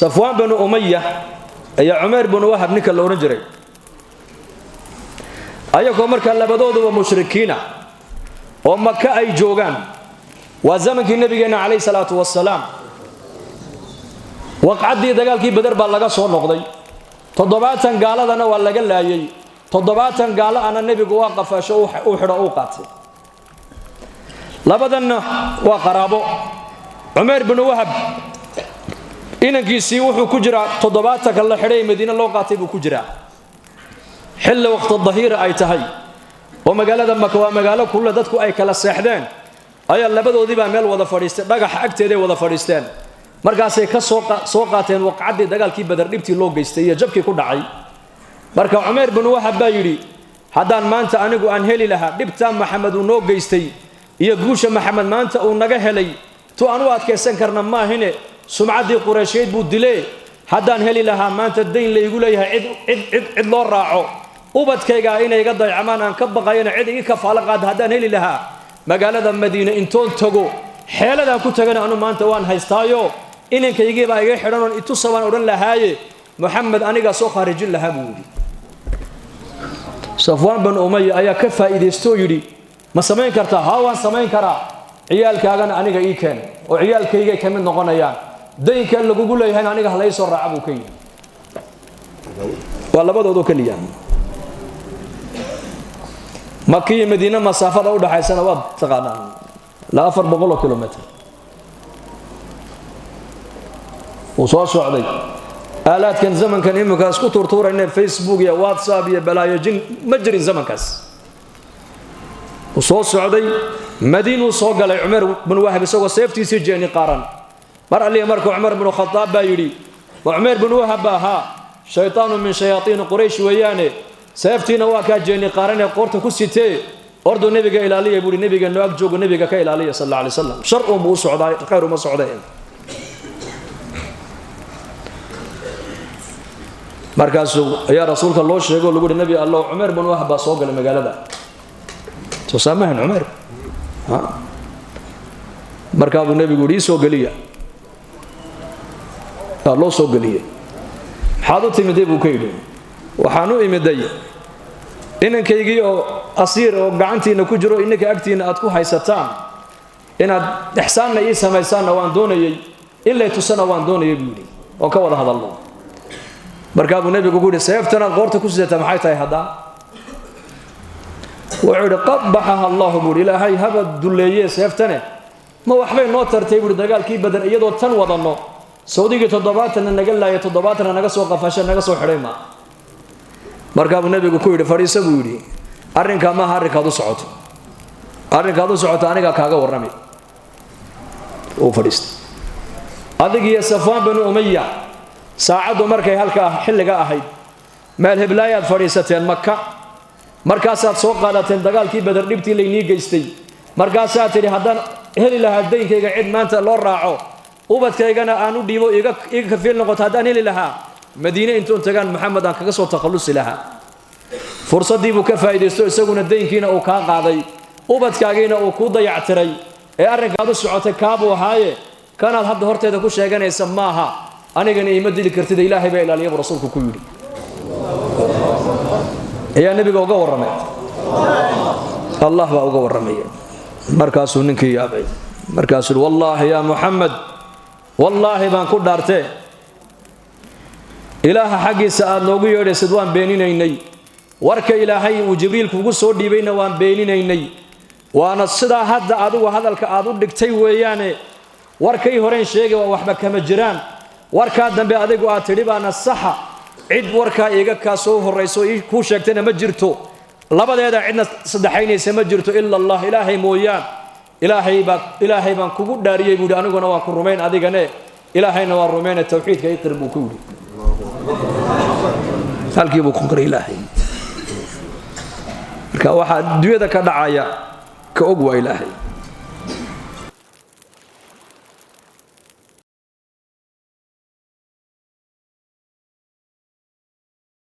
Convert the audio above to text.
صفوان بن أمية أي عمر بن وهب نك اللي ورجري أيكم مركا لبدود ومشركين ومكة أي جوغان وزمن النبي عليه الصلاة والسلام وقعدي دقال كي بدر بالغا سو نقدي تضباطن قالدنا waa laga laayay toddobaatan gaalo ana nabigu waa qafasho uu xiro uu qaatay labadanna waa qaraabo Umar ibn Wahab inankiisii wuxuu ku jiraa toddobaatan kala xiray Madiina loo qaatay buu ku jiraa xilli waqti dhahir ay tahay oo magaalada Makka waa magaalo kullu dadku ay kala seexdeen ayaa labadoodii baa meel wada fadhiistay dhagax agteeda wada fadhiisteen markaasay ka soo qaateen waqcadii dagaalkii badar dhibtii loo geystay iyo jabkii ku dhacay marka Umar ibn Wahab baa yiri hadaan maanta anigu aan heli lahaa dhibta Maxamed uu noo geystay iyo guusha Maxamed maanta uu naga helay to aanu adkeysan karna ma ahine sumcadii Quraysheed buu dilay hadaan heli lahaa maanta deyn la igu leeyahay cid loo raaco ubadkayga inay iga dayacmaan aan ka baqayna cid iga kafaala qaad hadaan heli lahaa magaalada Madiina intoon tago xeeladan ku tagana anu maanta waan haystaayo inankayga baa iga xidhan intu saban oran lahaaye Muhammad aniga soo kharijin lahaa buu yiri Safwan bin Umayya ayaa ka faa'iideysto yiri ma sameyn kartaa ha waan sameyn karaa ciyaalkaagana aniga ii keen oo ciyaalkayga ka mid noqonayaan deynka lagu leeyahay aniga halay soo raaca buu keen waa labadoodu kaliya Makka iyo Madiina masaafada u dhaxaysana waa taqaanaa la 400 kilometer وصار سعودي آلات كان زمن كان إمكاس كتور تورا إنه فيسبوك يا واتساب يا بلايا جن مجري زمن كاس وصار سعودي مدينة وصار قال عمر بن وهب سوى سيفتي سجاني قارن مر اللي أمرك عمر بن الخطاب بايري وعمر بن وهب ها شيطان من شياطين قريش ويانه سيفتي نواك جاني قارن قرت كسيتي أرض النبي إلى علي يقول النبي إنه أجوج النبي كإلى علي صلى الله عليه وسلم شرق أبو سعودي خير ما سعودي markaasuu ayaa rasuulka loo sheego lagu nabi Allah Umar bin Wahab soo galay magaalada soo saamahan Umar markaa uu nabigu ii soo galiya loo soo galiya xaadu timid buu ka yiri waxaan u imiday inankaygi oo asiir oo gacantiina ku jiro inaka agtiina aad ku haysataan inaad ihsaanna ii sameeysan waan doonayay ilaa tusana waan doonayay buu oo ka wada hadalno markaa uu nabigu ku yiri seeftana qoorta ku sidata maxay tahay hada wuxuu qabaha Allah buu ilaahay haba duleeyay seeftana ma waxbay noo tartay buu dagaalkii badar iyadoo tan wadano Saudiga 7 naga laayay 7 naga soo qafashay naga soo xiray ma markaa uu nabigu ku yiri fariisa buu yiri arrinka ma harikaadu socoto aniga kaaga warramay oo fariista adigiya Safwan bin Umayya saacadu markay halka xilliga ahayd meel heblaayad fariisateen Makka markaasaad soo qaadateen dagaalkii badar dhibtii leeyni geystay markaasaad tiri hadan heli lahaa deynkayga cid maanta loo raaco ubadkaygana aanu dhiibo iga kafiil noqoto hadan heli lahaa Madiina intoon tagaan Maxamed aan kaga soo takhalusi lahaa fursadii buu ka faa'iideysto isaguna deynkiina uu ka qaaday ubadkaagiina uu ku dayactiray ee arrinkaadu socotay kaabo haaye kana hadda horteeda ku sheeganaysa maaha anigana ima dili kartida Ilaahay baa ilaaliyo rasuulku ku yiri ayaa nabiga uga waramay Allah baa uga waramay markaasuu ninkii yaabay markaasuu wallahi ya Muhammad wallahi baan ku dhaartay Ilaaha xaqiisa aad noogu yeedhaysid waan beeninaynay warka Ilaahay uu Jibriil kugu soo dhiibayna waan beeninaynay waana sida hadda adigu hadalka aad u dhigtay weeyaane warkay horeen sheegay waa waxba kama jiraan warka dambe adigu aad tiri baana saxa cid warka iga ka soo horeyso ku sheegtana ma jirto labadeeda cidna saddexaynaysa ma jirto illa Allah Ilaahay mooyaan Ilaahay baan kugu dhaariyay buu aniguna waan ku rumeyn adigane Ilaahayna waa rumeyn tawxiidka ay qirbu ku yiri halkii buu ku qiray Ilaahay marka waxa dunyada ka dhacaya ka og waa Ilaahay